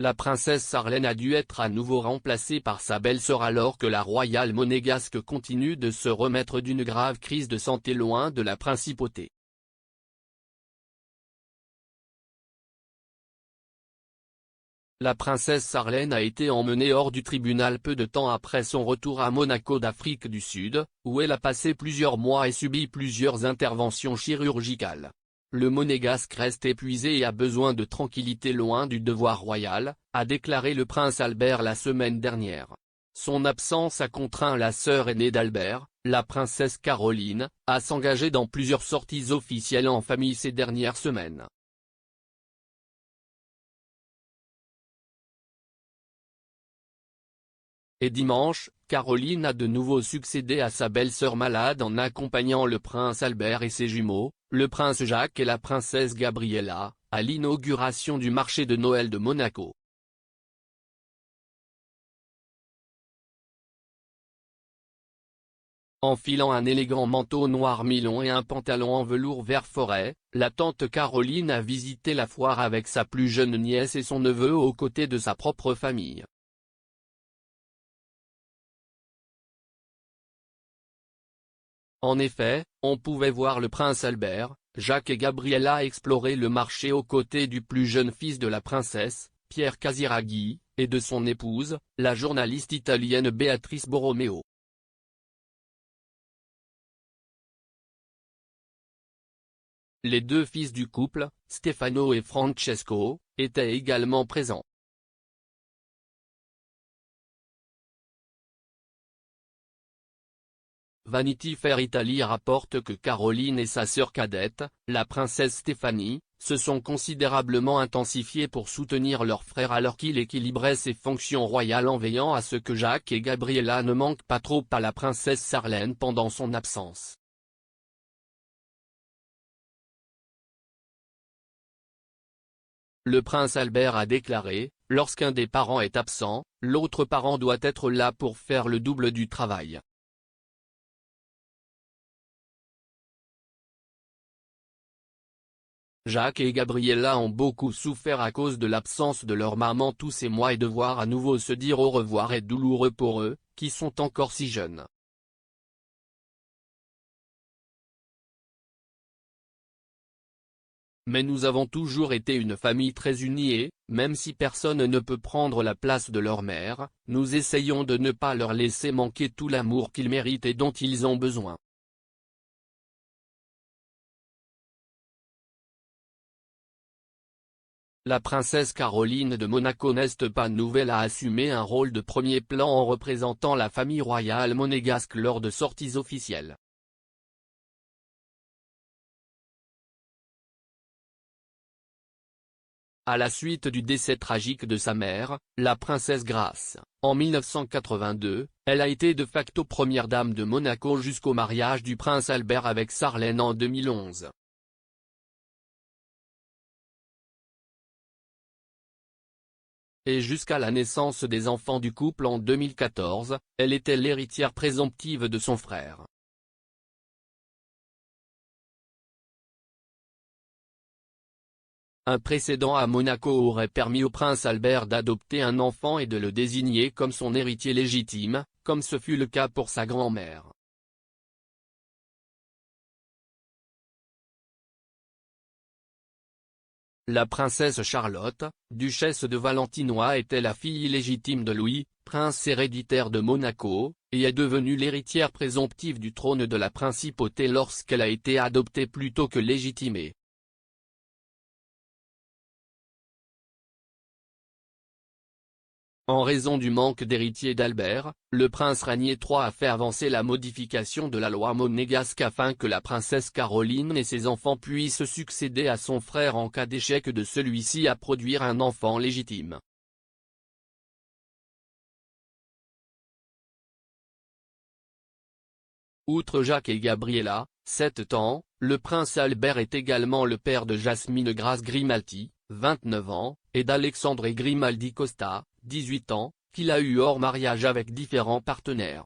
La princesse Sarlène a dû être à nouveau remplacée par sa belle-sœur alors que la royale monégasque continue de se remettre d'une grave crise de santé loin de la principauté. La princesse Sarlène a été emmenée hors du tribunal peu de temps après son retour à Monaco d'Afrique du Sud, où elle a passé plusieurs mois et subi plusieurs interventions chirurgicales. Le monégasque reste épuisé et a besoin de tranquillité loin du devoir royal, a déclaré le prince Albert la semaine dernière. Son absence a contraint la sœur aînée d'Albert, la princesse Caroline, à s'engager dans plusieurs sorties officielles en famille ces dernières semaines. Et dimanche, Caroline a de nouveau succédé à sa belle-sœur malade en accompagnant le prince Albert et ses jumeaux, le prince Jacques et la princesse Gabriella, à l'inauguration du marché de Noël de Monaco. Enfilant un élégant manteau noir mi-long et un pantalon en velours vert forêt, la tante Caroline a visité la foire avec sa plus jeune nièce et son neveu aux côtés de sa propre famille. En effet, on pouvait voir le prince Albert, Jacques et Gabriella explorer le marché aux côtés du plus jeune fils de la princesse, Pierre Casiraghi, et de son épouse, la journaliste italienne Beatrice Borromeo. Les deux fils du couple, Stefano et Francesco, étaient également présents. Vanity Fair Italie rapporte que Caroline et sa sœur cadette, la princesse Stéphanie, se sont considérablement intensifiées pour soutenir leur frère alors qu'il équilibrait ses fonctions royales en veillant à ce que Jacques et Gabriella ne manquent pas trop à la princesse Sarlène pendant son absence. Le prince Albert a déclaré, « Lorsqu'un des parents est absent, l'autre parent doit être là pour faire le double du travail. » Jacques et Gabriella ont beaucoup souffert à cause de l'absence de leur maman tous ces mois et devoir à nouveau se dire au revoir est douloureux pour eux, qui sont encore si jeunes. Mais nous avons toujours été une famille très unie et, même si personne ne peut prendre la place de leur mère, nous essayons de ne pas leur laisser manquer tout l'amour qu'ils méritent et dont ils ont besoin. La princesse Caroline de Monaco n'est pas nouvelle à assumer un rôle de premier plan en représentant la famille royale monégasque lors de sorties officielles. À la suite du décès tragique de sa mère, la princesse Grace, en 1982, elle a été de facto première dame de Monaco jusqu'au mariage du prince Albert avec Sarlène en 2011. Et jusqu'à la naissance des enfants du couple en 2014, elle était l'héritière présomptive de son frère. Un précédent à Monaco aurait permis au prince Albert d'adopter un enfant et de le désigner comme son héritier légitime, comme ce fut le cas pour sa grand-mère. La princesse Charlotte, duchesse de Valentinois était la fille illégitime de Louis, prince héréditaire de Monaco, et est devenue l'héritière présomptive du trône de la principauté lorsqu'elle a été adoptée plutôt que légitimée. En raison du manque d'héritier d'Albert, le prince Ranier III a fait avancer la modification de la loi monégasque afin que la princesse Caroline et ses enfants puissent succéder à son frère en cas d'échec de celui-ci à produire un enfant légitime. Outre Jacques et Gabriella, 7 ans, le prince Albert est également le père de Jasmine Grace Grimaldi, 29 ans, et d'Alexandre Grimaldi Costa, 18 ans, qu'il a eu hors mariage avec différents partenaires.